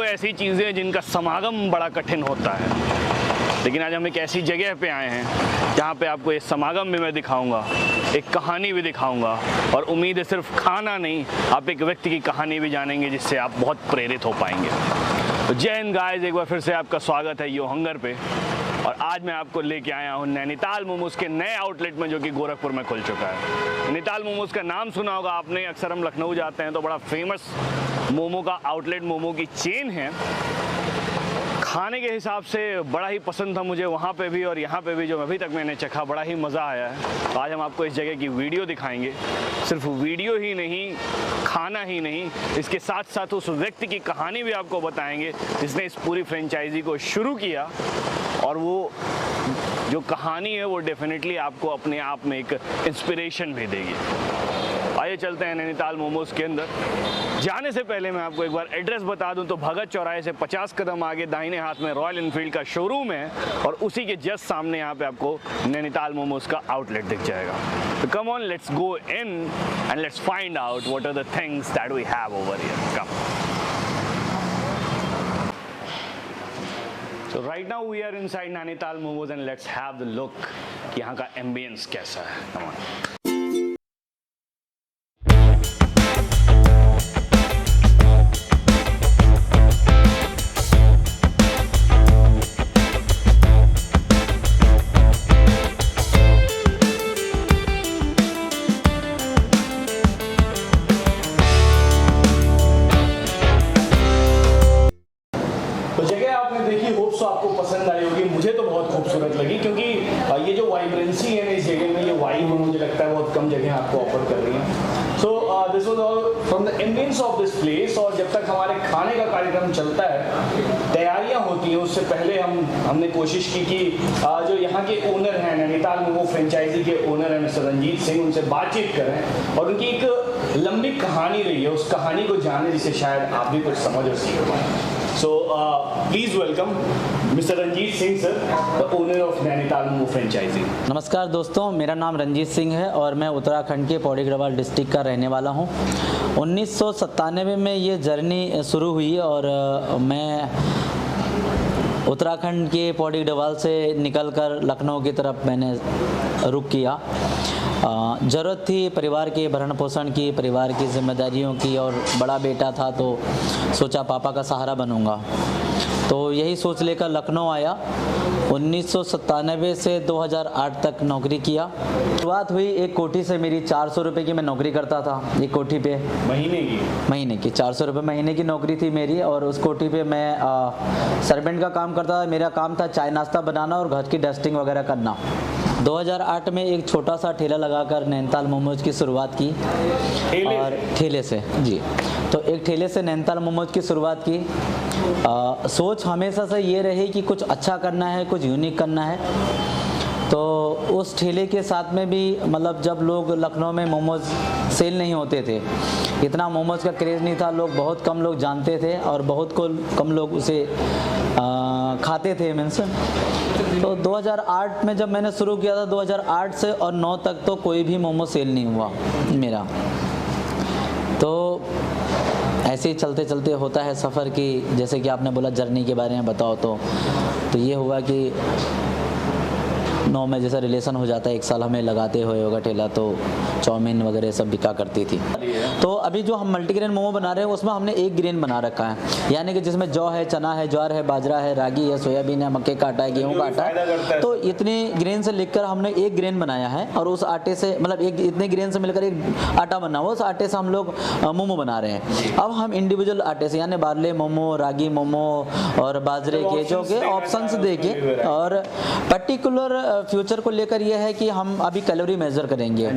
ऐसी चीज़ें जिनका समागम बड़ा कठिन होता है, लेकिन आज हम एक ऐसी जगह पे आए हैं जहाँ पे आपको ये समागम भी मैं दिखाऊंगा, एक कहानी भी दिखाऊंगा, और उम्मीद है सिर्फ खाना नहीं, आप एक व्यक्ति की कहानी भी जानेंगे जिससे आप बहुत प्रेरित हो पाएंगे। तो जय हिंद गाइस, एक बार फिर से आपका स्वागत है यो हंगर पे। और आज मैं आपको लेके आया हूँ नैनीताल मोमोज के नए आउटलेट में, जो कि गोरखपुर में खुल चुका है। नैनीताल मोमोज का नाम सुना होगा आपने, अक्सर हम लखनऊ जाते हैं तो बड़ा फेमस मोमो का आउटलेट, मोमो की चेन है। खाने के हिसाब से बड़ा ही पसंद था मुझे वहाँ पे भी और यहाँ पे भी, जो अभी तक मैंने चखा, बड़ा ही मज़ा आया है। तो आज हम आपको इस जगह की वीडियो दिखाएंगे। सिर्फ वीडियो ही नहीं, खाना ही नहीं, इसके साथ साथ उस व्यक्ति की कहानी भी आपको बताएंगे जिसने इस पूरी फ्रेंचाइजी को शुरू किया, और वो जो कहानी है वो डेफिनेटली आपको अपने आप में एक इंस्पिरेशन भी देगी। आइए चलते हैं नैनीताल मोमोज के अंदर। जाने से पहले मैं आपको एक बार एड्रेस बता दूं तो भगत चौराहे से 50 कदम आगे दाहिने हाथ में रॉयल एनफील्ड का शोरूम है, और उसी के जस्ट सामने यहाँ पे आपको नैनीताल मोमोज का आउटलेट दिख जाएगा। तो come on, let's go in and let's find out what are the things that we have over here. Come. So right now we are inside Nainital Momos and let's have the look कि यहाँ का ambience कैसा है। Come on. देखिए, hope so आपको पसंद आई होगी। मुझे तो बहुत खूबसूरत लगी, क्योंकि ये जो वाइब्रेंसी है ना इस जगह में, ये वाइब मुझे लगता है बहुत कम जगह आपको ऑफर कर रही है। So this was all from the ambience of this place. और जब तक हमारे खाने का कार्यक्रम चलता है, तैयारियां होती हैं, उससे पहले हमने कोशिश की कि जो यहाँ के ओनर हैं, नैनीताल मोमो फ्रेंचाइजी के ओनर हैं मिस्टर रंजीत सिंह, उनसे बातचीत करें और उनकी एक लंबी कहानी रही है, उस कहानी को जाने जिससे शायद आप भी कुछ समझ और सीख पाएं। So please welcome Mr. Ranjit Singh sir, the owner of Nainital Momo Franchising. नमस्कार दोस्तों, मेरा नाम रंजीत सिंह है और मैं उत्तराखंड के पौड़ी गढ़वाल डिस्ट्रिक्ट का रहने वाला हूं। 1997 में ये जर्नी शुरू हुई और मैं उत्तराखंड के पौड़ी गढ़वाल से निकलकर लखनऊ की तरफ मैंने रुख किया। ज़रूरत थी परिवार के भरण पोषण की, परिवार की जिम्मेदारियों की, और बड़ा बेटा था तो सोचा पापा का सहारा बनूंगा। तो यही सोच लेकर लखनऊ आया। 1997 से 2008 तक नौकरी किया। शुरुआत हुई एक कोठी से, मेरी 400 रुपये की मैं नौकरी करता था एक कोठी पे। महीने की 400 रुपये महीने की नौकरी थी मेरी, और उस कोठी पे मैं सर्वेंट का काम करता था। मेरा काम था चाय नाश्ता बनाना और घर की डस्टिंग वगैरह करना। 2008 में एक छोटा सा ठेला लगाकर नैनीताल मोमोज की शुरुआत की। और ठेले से जी, तो एक ठेले से नैनीताल मोमोज की शुरुआत की। सोच हमेशा से ये रही कि कुछ अच्छा करना है, कुछ यूनिक करना है। तो उस ठेले के साथ में भी, मतलब जब लोग लखनऊ में मोमोज सेल नहीं होते थे, इतना मोमोज का क्रेज़ नहीं था, लोग बहुत कम लोग जानते थे और बहुत कम लोग उसे खाते थे मीन्स। तो 2008 में जब मैंने शुरू किया था, 2008 से और 9 तक तो कोई भी मोमो सेल नहीं हुआ मेरा। तो ऐसे ही चलते चलते होता है सफ़र की, जैसे कि आपने बोला जर्नी के बारे में बताओ, तो ये हुआ कि लखनऊ में जैसे रिलेशन हो जाता है, 1 साल हमें लगाते हुए होगा ठेला, तो चाउमीन वगैरह सब बिका करती थी। तो अभी जो हम मल्टीग्रेन मोमो बना रहे हैं उसमें हमने एक ग्रेन बना रखा है, यानी कि जिसमें जौ है, चना है, ज्वार है, बाजरा है, रागी है, सोयाबीन है, मक्के का आटा है, गेहूँ का आटा है। तो इतने ग्रेन से लेकर हमने एक ग्रेन बनाया है और उस आटे से मतलब एक इतने ग्रेन से मिलकर एक आटा बना हुआ, उस आटे से हम लोग मोमो बना रहे हैं। अब हम इंडिविजुअल आटे से यानी बार्ले मोमो, रागी मोमो और बाजरे के जो के ऑप्शंस देके, और पर्टिकुलर फ्यूचर को लेकर ये है कि हम अभी कैलोरी मेजर करेंगे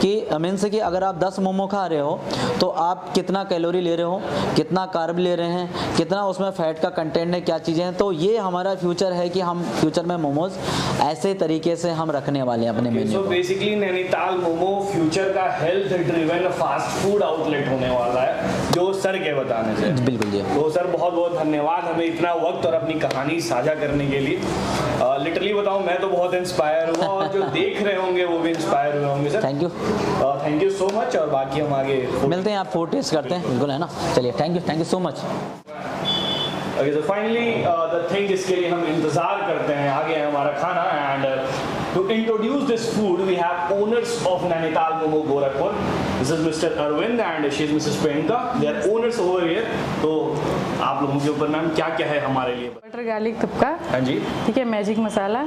कि मीन्स कि अगर आप 10 मोमो खा रहे हो तो आप कितना कैलोरी ले रहे हो, कितना कार्ब ले रहे हैं, कितना उसमें फैट का कंटेंट है, क्या चीज़ें हैं। तो ये हमारा फ्यूचर है कि हम फ्यूचर में मोमोज ऐसे तरीके से हम रखने वाले हैं अपने menu. So basically Nainital momo future का health driven fast food outlet होने वाला है, जो सर के बताने से। बिल्कुल जी। तो सर बहुत बहुत धन्यवाद हमें इतना वक्त और अपनी कहानी साझा करने के लिए। लिटरली बताऊं, मैं तो बहुत इंस्पायर हुआ और जो देख रहे होंगे वो भी इंस्पायर हुए होंगे sir. Thank you so much. और बाकी हम आगे मिलते हैं, आप फूड टेस्ट करते हैं, बिल्कुल है ना। चलिए, thank you so much. Okay, so finally the thing जिसके लिए हम इंतजार करते हैं, आगे है हमारा खाना। And to introduce this food we have owners of Nainital Momo Gorakhpur. This is Mr. Arvind and she is Mrs. Priyanka. They are owners over here. तो आप लोगों के ऊपर मैम क्या क्या है हमारे लिए? बटर गार्लिक तुपका, हाँ जी, ठीक है, मैजिक मसाला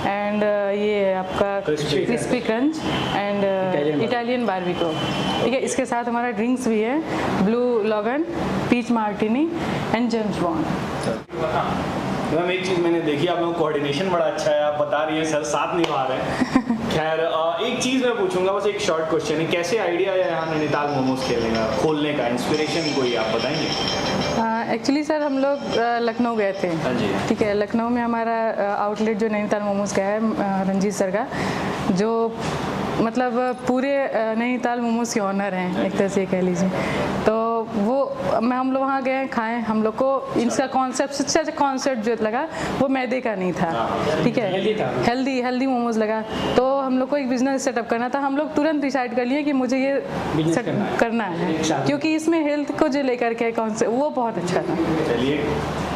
एंड ये आपका crispy crunch and Italian barbecue, ठीक है। इसके साथ हमारा ड्रिंक्स भी है, blue lagoon, peach martini and James Bond. Ma'am एक चीज़ मैंने देखी, आप लोगों का कोऑर्डिनेशन बड़ा अच्छा है, आप बता रही हैं, सर साथ निभा रहे हैं। खैर एक चीज़ मैं पूछूंगा, बस एक शॉर्ट क्वेश्चन है, कैसे आइडिया है यहाँ नैनीताल मोमोज खोलने का, इंस्पिरेशन कोई आप बताएंगे? एक्चुअली सर हम लोग लखनऊ गए थे, ठीक है। लखनऊ में हमारा आउटलेट जो नैनीताल मोमोज का है, रंजीत सर का, जो मतलब पूरे नैनीताल मोमोज के ऑनर हैं एक तरह से कह लीजिए। तो वो हम लोग वहाँ गए, खाएं, हम लोग को इनका कॉन्सेप्ट, सबसे अच्छा कॉन्सेप्ट जो लगा वो मैदे का नहीं था, ठीक है, हेल्दी मोमोज लगा। तो हम लोग को एक बिजनेस सेटअप करना था, हम लोग तुरंत डिसाइड कर लिए कि मुझे ये करना है, क्योंकि इसमें हेल्थ को जो लेकर के कॉन्सेप्ट वो बहुत अच्छा था। चलिए,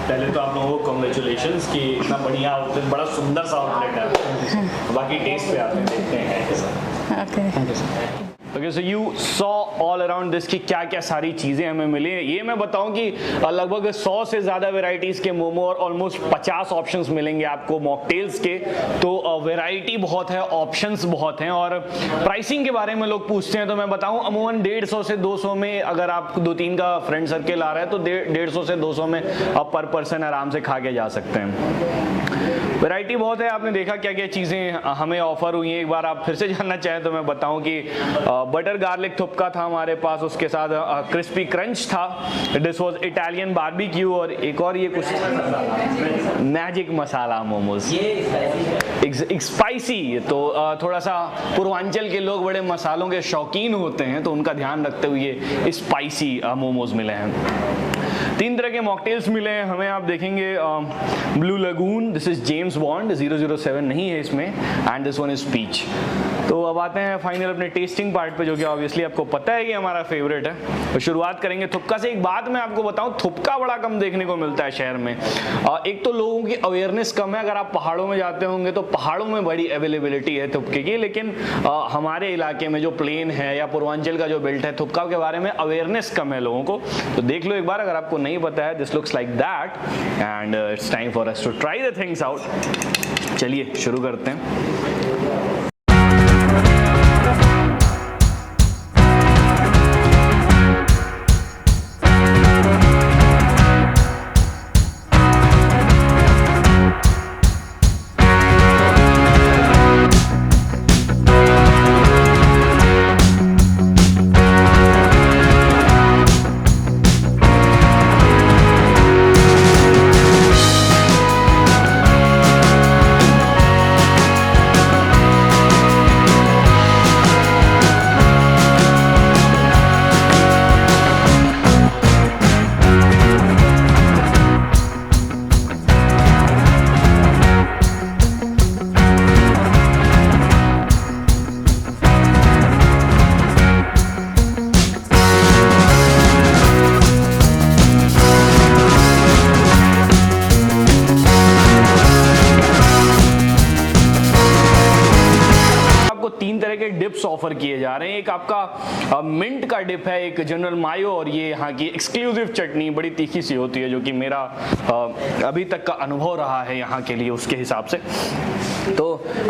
पहले तो आप लोगों को कॉन्ग्रेचुलेशंस कि इतना बढ़िया आउटलेट, बड़ा सुंदर सा आउटलेट है। बाकी टेस्ट पे आते हैं, देखते हैं कैसा। Okay, thank you sir. Okay, so you saw all around this कि क्या क्या सारी चीज़ें हमें मिली। ये मैं बताऊं कि लगभग 100 से ज़्यादा वेराइटीज़ के मोमो और ऑलमोस्ट 50 ऑप्शंस मिलेंगे आपको मॉकटेल्स के। तो वैरायटी बहुत है, ऑप्शंस बहुत हैं। और प्राइसिंग के बारे में लोग पूछते हैं, तो मैं बताऊं अमूमन 150 से 200 में, अगर आप 2-3 का फ्रेंड सर्किल आ रहा है तो 150 से 200 में आप पर पर्सन आराम से खा के जा सकते हैं। वैरायटी बहुत है, आपने देखा क्या क्या चीज़ें हमें ऑफर हुई हैं। एक बार आप फिर से जानना चाहें तो मैं बताऊं कि बटर गार्लिक थुपका था हमारे पास, उसके साथ क्रिस्पी क्रंच था, दिस वाज इटालियन बारबेक्यू, और एक और ये कुछ मैजिक मसाला मोमोज, स्पाइसी। तो थोड़ा सा पूर्वांचल के लोग बड़े मसालों के शौकीन होते हैं, तो उनका ध्यान रखते हुए स्पाइसी मोमोज मिले हैं। 3 तरह के मॉकटेल्स मिले हैं हमें, आप देखेंगे blue lagoon, this is James Bond, 007 नहीं है इसमें, and this one is peach. तो अब आते हैं फाइनल अपने टेस्टिंग पार्ट पे, जो कि ऑब्वियसली आपको पता है कि हमारा फेवरेट है। तो शुरुआत करेंगे थुपका से। एक बात मैं आपको बताऊं, थुपका बड़ा कम देखने को मिलता है शहर में। एक तो लोगों की अवेयरनेस कम है, अगर आप पहाड़ों में जाते होंगे तो पहाड़ों में बड़ी अवेलेबिलिटी है थुपके की, लेकिन हमारे इलाके में जो प्लेन है या पूर्वांचल का जो बेल्ट है, थुपका के बारे में अवेयरनेस कम है लोगों को। तो देख लो एक बार, अगर आपको नहीं पता है, this looks like that and it's time for us to try the things out. चलिए शुरू करते हैं। ऑफर किए जा रहे हैं। एक आपका मिंट का डिप है, एक जनरल मायो, और ये यहाँ की एक्सक्लूसिव चटनी बड़ी तीखी सी होती है, जो कि मेरा अभी तक का अनुभव रहा है यहाँ के लिए उसके हिसाब से। तो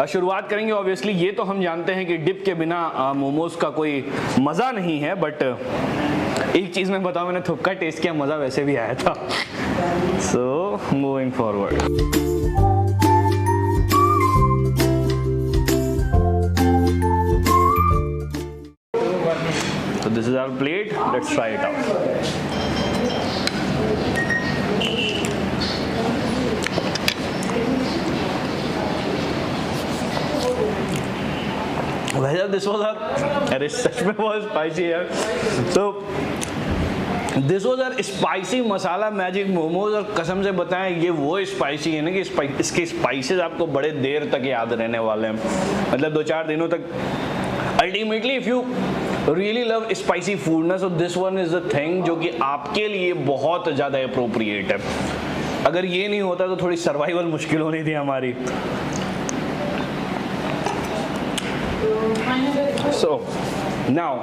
शुरुआत करेंगे। ऑब्वियसली ये तो हम जानते हैं कि डिप के बिना मोमोज का कोई मज़ा नहीं है, बट एक चीज़ मैं बताऊँ, मैंने थुक्का टेस्ट किया, मज़ा वैसे भी आया था। So moving forward, this is our plate. Let's try it out. वैसे this was अरे सच में बहुत स्पाइसी है। तो this was our spicy masala magic momos, और कसम से बताएं ये वो स्पाइसी है ना कि इसके स्पाइसेस आपको बड़े देर तक याद रहने वाले हैं, मतलब 2-4 दिनों तक। Ultimately if you really love spicy food ना, so this one is the thing जो कि आपके लिए बहुत ज़्यादा अप्रोप्रिएट है। अगर ये नहीं होता तो थोड़ी सर्वाइवल मुश्किल होनी थी हमारी। सो नाउ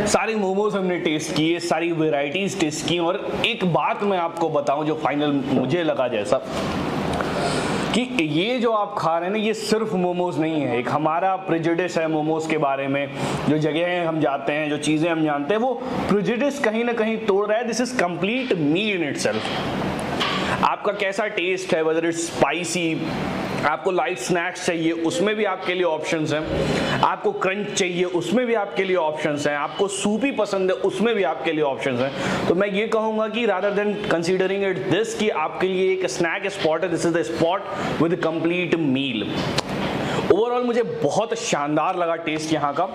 सारी मोमोज हमने टेस्ट किए, सारी वेराइटीज टेस्ट की, और एक बात मैं आपको बताऊं जो फाइनल मुझे लगा जैसा कि ये जो आप खा रहे हैं ना, ये सिर्फ मोमोज नहीं है। एक हमारा प्रेजुडिस है मोमोज के बारे में, जो जगह हम जाते हैं, जो चीज़ें हम जानते हैं, वो प्रेजुडिस कहीं ना कहीं तोड़ रहा है। This is complete meal in itself. आपका कैसा टेस्ट है, वेदर इट्स स्पाइसी, आपको लाइट स्नैक्स चाहिए उसमें भी आपके लिए ऑप्शंस हैं, आपको क्रंच चाहिए उसमें भी आपके लिए ऑप्शंस हैं, आपको सूपी पसंद है उसमें भी आपके लिए ऑप्शंस हैं। तो मैं ये कहूँगा कि rather than considering it this कि आपके लिए एक स्नैक स्पॉट है, this is the spot with complete meal. Overall मुझे बहुत शानदार लगा टेस्ट यहाँ का।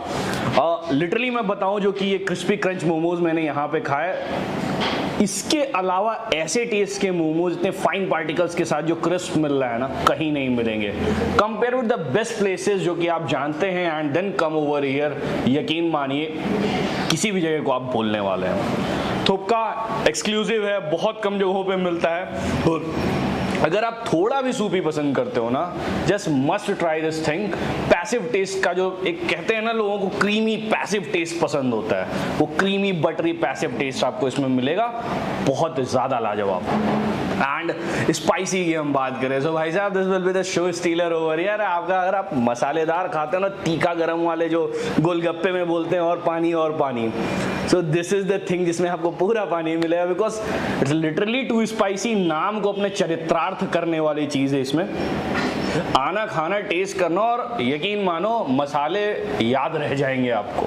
लिटरली मैं बताऊँ, जो कि ये क्रिस्पी क्रंच मोमोज मैंने यहाँ पे खाए, इसके अलावा ऐसे टेस्ट के मोमोज इतने फाइन पार्टिकल्स के साथ जो क्रिस्प मिल रहा है ना, कहीं नहीं मिलेंगे। Compare with the best places जो कि आप जानते हैं, and then come over here, यकीन मानिए किसी भी जगह को आप बोलने वाले हैं। थुक्का एक्सक्लूसिव है, बहुत कम जगहों पे मिलता है, और अगर आप थोड़ा भी सूपी पसंद करते हो ना, just must try this thing. Passive taste का जो एक कहते हैं ना, लोगों को क्रीमी पैसिव टेस्ट पसंद होता है, वो क्रीमी बटरी पैसिव टेस्ट आपको इसमें मिलेगा, बहुत ज़्यादा लाजवाब। एंड स्पाइसी की हम बात करें, सो भाई साहब this will be the show stealer over यार। आपका अगर आप मसालेदार खाते हो ना, तीखा गरम वाले जो गोलगप्पे में बोलते हैं और पानी, so this is the thing जिसमें आपको पूरा पानी मिलेगा, because it's literally too spicy. नाम को अपने चरित्रार्थ करने वाली चीज़ है इसमें। आना खाना टेस्ट करना, और यकीन मानो मसाले याद रह जाएंगे आपको।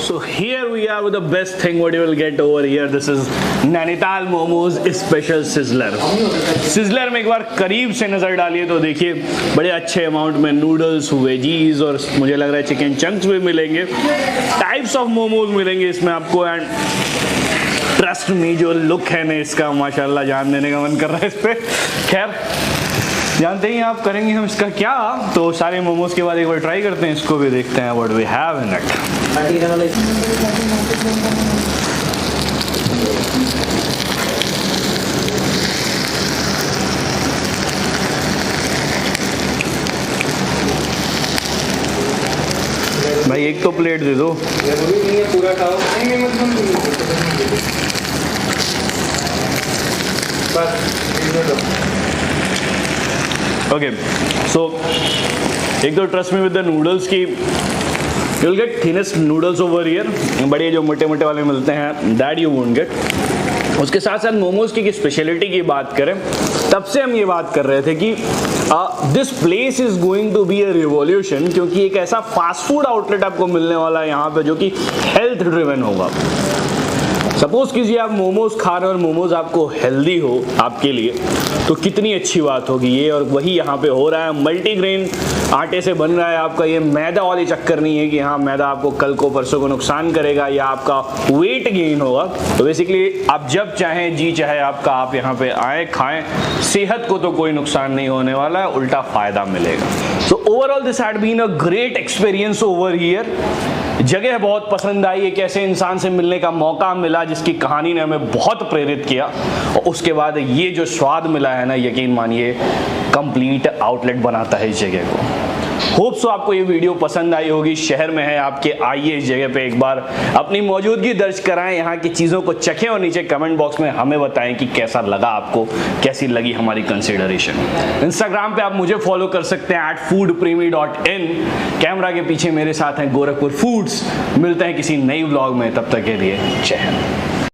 So here we are with the best thing what you will get over here. This is Nainital momos special sizzler. Sizzler में एक बार करीब से नज़र डालिए तो देखिए बड़े अच्छे अमाउंट में नूडल्स, वेजीज, और मुझे लग रहा है चिकन चंक्स भी मिलेंगे। टाइप्स ऑफ मोमोज मिलेंगे इसमें आपको, एंड ट्रस्ट मी जो लुक है ना इसका, माशाल्लाह जान देने का मन कर रहा है इस पर। खैर जानते ही आप करेंगे हम इसका क्या, तो सारे मोमोज के बाद एक बार ट्राई करते हैं, इसको भी देखते हैं what we have in it. भाई एक तो प्लेट दे दो। पूरा खाओ। ओके, सो एक तो trust me with the noodles की, you will get thinnest noodles over here, बड़े जो मोटे मोटे वाले मिलते हैं, दैट यू वोंट गेट। उसके साथ साथ मोमोज की स्पेशलिटी की बात करें, तब से हम ये बात कर रहे थे कि this place is going to be a revolution, क्योंकि एक ऐसा फास्ट फूड आउटलेट आपको मिलने वाला है यहाँ पे जो कि हेल्थ ड्रिवन होगा। सपोज कीजिए आप मोमोज खा रहे हो और मोमोज आपको हेल्दी हो आपके लिए, तो कितनी अच्छी बात होगी ये। और वही यहाँ पे हो रहा है, मल्टीग्रेन आटे से बन रहा है आपका, ये मैदा वाली चक्कर नहीं है कि हाँ मैदा आपको कल को परसों को नुकसान करेगा या आपका वेट गेन होगा। तो बेसिकली आप जब चाहें जी चाहे आपका, आप यहाँ पे आए खाएं, सेहत को तो कोई नुकसान नहीं होने वाला है, उल्टा फायदा मिलेगा। So overall this had been a great experience over here. जगह बहुत पसंद आई, एक ऐसे इंसान से मिलने का मौका मिला जिसकी कहानी ने हमें बहुत प्रेरित किया, और उसके बाद ये जो स्वाद मिला है ना, यकीन मानिए कंप्लीट आउटलेट बनाता है इस जगह को। होप सो आपको ये वीडियो पसंद आई होगी। शहर में है आपके, आइए इस जगह पे एक बार अपनी मौजूदगी दर्ज कराएं, यहाँ की चीज़ों को चखें और नीचे कमेंट बॉक्स में हमें बताएं कि कैसा लगा आपको, कैसी लगी हमारी कंसिडरेशन। इंस्टाग्राम पे आप मुझे फॉलो कर सकते हैं @foodpremi.in। कैमरा के पीछे मेरे साथ हैं गोरखपुर फूड्स। मिलते हैं किसी नई व्लॉग में, तब तक के लिए जय हिंद।